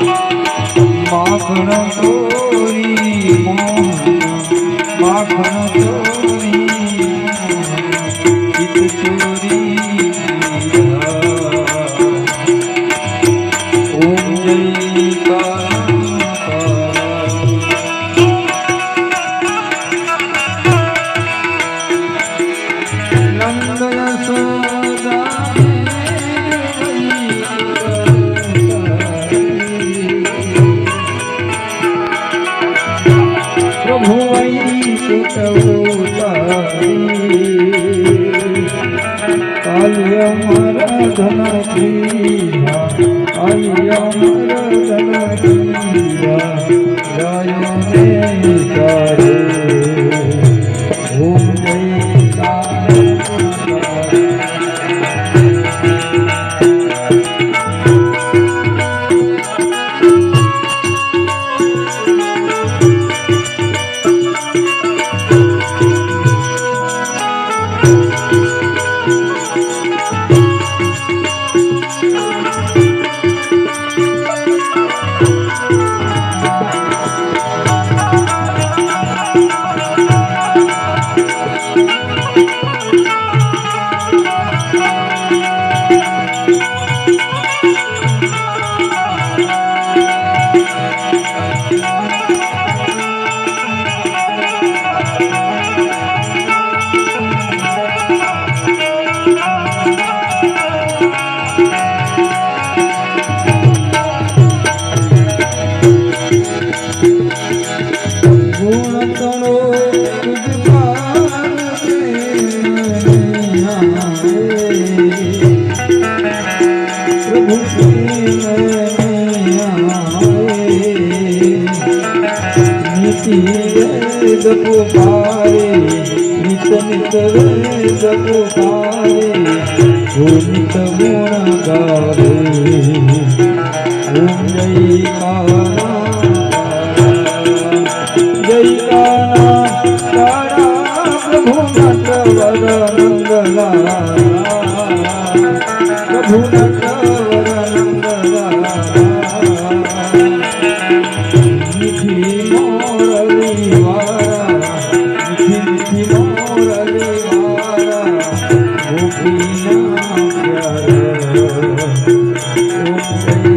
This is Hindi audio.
माखन चोरी मोहन माखन चोरी चित चोरी ओम जय नंद यशोदा प्रभु कालिया मारा धन किया कालिया मारा धन किया जय ने तारे ओम जय तारे पुकारे नित नित वेद पुकारे जो नित गुण गावे ओम जय काना तारा प्रभु नटवर नंदलाला प्रभु नटवर नंदलाला निधि मोरली वारा निधि मोरली वारा गोपीनाथ प्यारा ओम